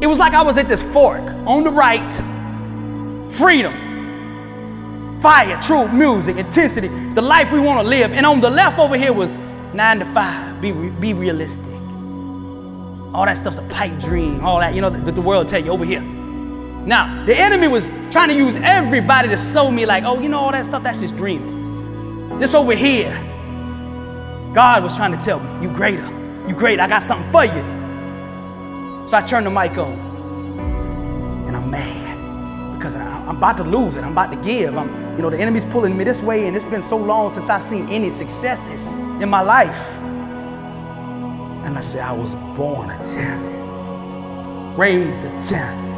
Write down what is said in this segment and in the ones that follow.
It was like I was at this fork. On the right, freedom, fire, truth, music, intensity, the life we want to live. And on the left over here was 9 to 5, be realistic. All that stuff's a pipe dream, all that, the world tell you over here. Now, the enemy was trying to use everybody to show me like, oh, all that stuff, that's just dreaming. This over here, God was trying to tell me, you greater, I got something for you. So I turned the mic on, and I'm mad because I'm about to lose it, I'm about to give. The enemy's pulling me this way, and it's been so long since I've seen any successes in my life. And I said, I was born a champion, raised a champion.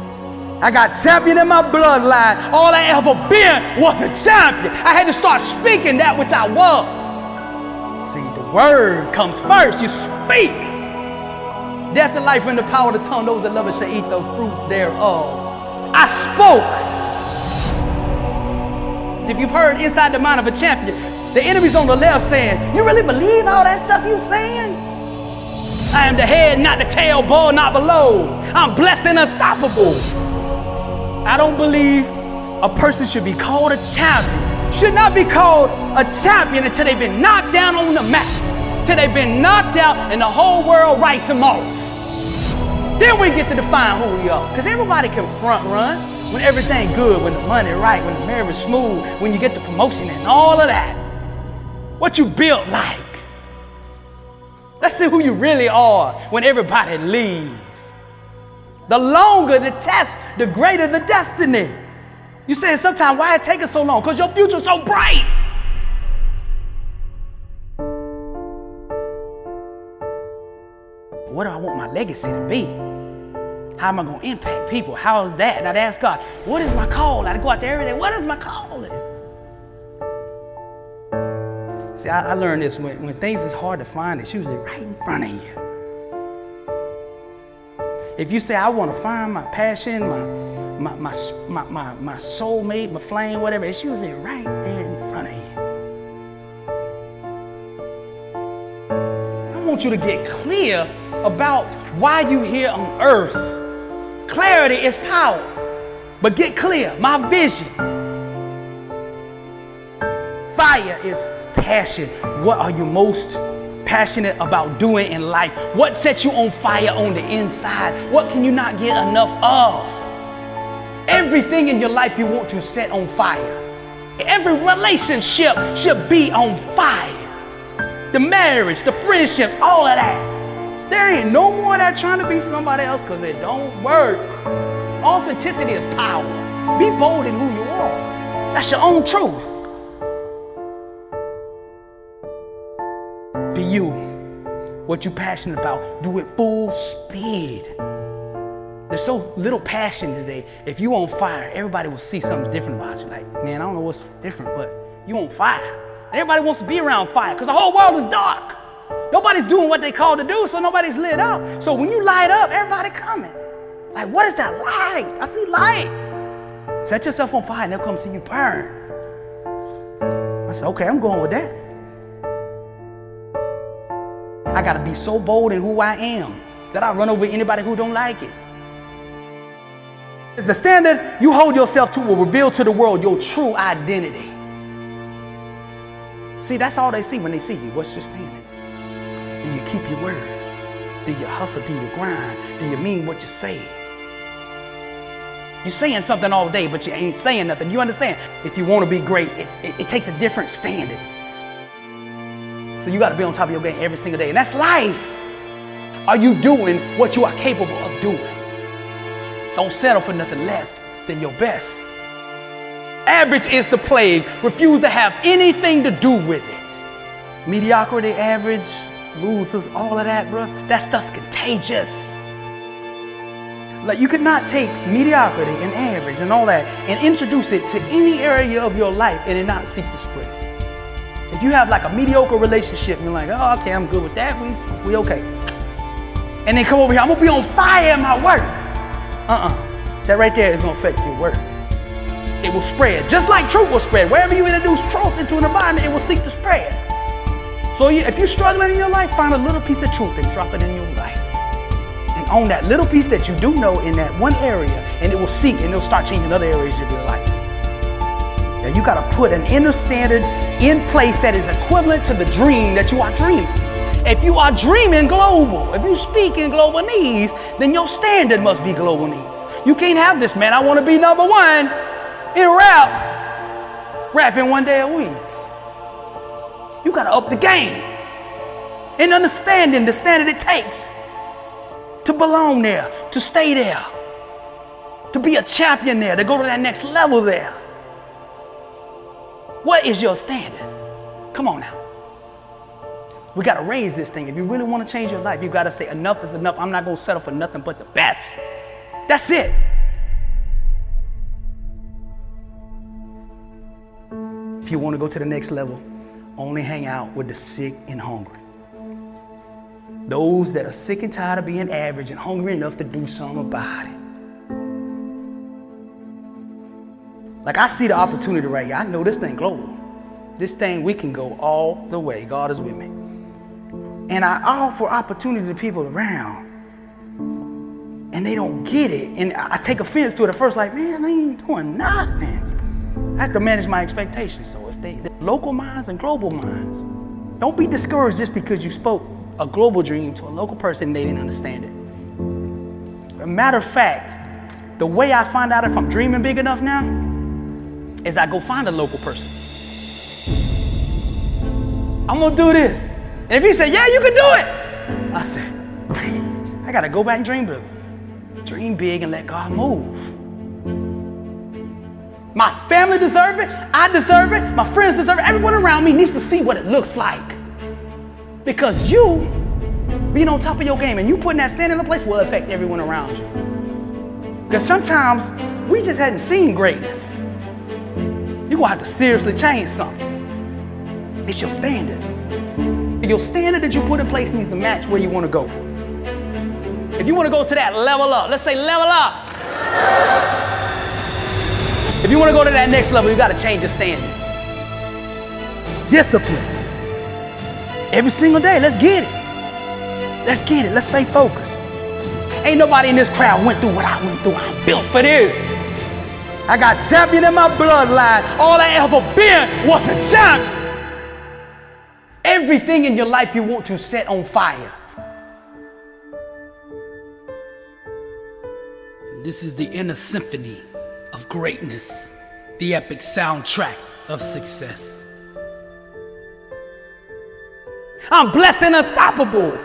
I got champion in my bloodline. All I ever been was a champion. I had to start speaking that which I was. See, the word comes first. You speak. Death and life in the power of the tongue. Those that love it shall eat the fruits thereof. I spoke. If you've heard inside the mind of a champion, the enemy's on the left saying, you really believe all that stuff you saying? I am the head, not the tail, above, not below. I'm blessed and unstoppable. I don't believe a person should be called a champion. Should not be called a champion until they've been knocked down on the map. Till they've been knocked out and the whole world writes them off. Then we get to define who we are. Because everybody can front run when everything good, when the money right, when the marriage smooth, when you get the promotion and all of that. What you built like. Let's see who you really are when everybody leaves. The longer the test, the greater the destiny. You say sometimes, why it take us so long? Because your future's so bright. What do I want my legacy to be? How am I going to impact people? How is that? And I'd ask God, what is my call? I'd go out there every day, what is my calling? See, I learned this, when things is hard to find, it's usually right in front of you. If you say, I want to find my passion, my soulmate, my flame, whatever, it's usually right there in front of you. I want you to get clear about why you're here on earth. Clarity is power, but get clear, my vision. Fire is passion. What are you most passionate about doing in life? What sets you on fire on the inside? What can you not get enough of? Everything in your life you want to set on fire. Every relationship should be on fire. The marriage, the friendships, all of that. There ain't no more of that trying to be somebody else because it don't work. Authenticity is power. Be bold in who you are. That's your own truth. Be you. What you passionate about, do it full speed. There's so little passion today. If you on fire, everybody will see something different about you. Like, man, I don't know what's different, but you on fire. Everybody wants to be around fire because the whole world is dark. Nobody's doing what they called to do, so nobody's lit up. So when you light up, everybody coming. Like, what is that light? I see light. Set yourself on fire and they'll come see you burn. I said, okay, I'm going with that. I gotta be so bold in who I am that I run over anybody who don't like it. It's the standard you hold yourself to will reveal to the world your true identity. See, that's all they see when they see you. What's your standard? Do you keep your word? Do you hustle? Do you grind? Do you mean what you say? You're saying something all day, but you ain't saying nothing. You understand? If you want to be great, it takes a different standard. So you got to be on top of your game every single day. And that's life. Are you doing what you are capable of doing? Don't settle for nothing less than your best. Average is the plague. Refuse to have anything to do with it. Mediocrity, average, losers, all of that, bro. That stuff's contagious. Like, you could not take mediocrity and average and all that and introduce it to any area of your life and it not seek to spread. If you have like a mediocre relationship and you're like, oh, okay, I'm good with that, we okay. And then come over here, I'm gonna be on fire in my work. That right there is gonna affect your work. It will spread, just like truth will spread. Wherever you introduce truth into an environment, it will seek to spread. So if you're struggling in your life, find a little piece of truth and drop it in your life. And on that little piece that you do know in that one area, and it will sink and it'll start changing other areas of your life. Now you got to put an inner standard in place that is equivalent to the dream that you are dreaming. If you are dreaming global, if you speak in global needs, then your standard must be global needs. You can't have this, man, I want to be number one in rap, rapping one day a week. You got to up the game and understanding the standard it takes to belong there, to stay there, to be a champion there, to go to that next level there. What is your standard? Come on now. We got to raise this thing. If you really want to change your life, you got to say enough is enough. I'm not going to settle for nothing but the best. That's it. If you want to go to the next level, only hang out with the sick and hungry. Those that are sick and tired of being average and hungry enough to do something about it. Like, I see the opportunity right here. I know this thing global. This thing, we can go all the way. God is with me. And I offer opportunity to people around, and they don't get it. And I take offense to it at first, like, man, they ain't doing nothing. I have to manage my expectations. So if they local minds and global minds, don't be discouraged just because you spoke a global dream to a local person and they didn't understand it. As a matter of fact, the way I find out if I'm dreaming big enough now is I go find a local person. I'm gonna do this. And if he said, yeah, you can do it, I said, dang, I gotta go back and dream big. Dream big and let God move. My family deserve it, I deserve it, my friends deserve it, everyone around me needs to see what it looks like. Because you being on top of your game and you putting that standard in place will affect everyone around you. Because sometimes we just hadn't seen greatness. You're gonna have to seriously change something. It's your standard. Your standard that you put in place needs to match where you want to go. If you want to go to that level up, let's say level up. If you want to go to that next level, you got to change your standard. Discipline. Every single day, let's get it. Let's get it. Let's stay focused. Ain't nobody in this crowd went through what I went through. I'm built for this. I got champion in my bloodline. All I ever been was a champion. Everything in your life you want to set on fire. This is the inner symphony of greatness, the epic soundtrack of success. I'm blessed and unstoppable.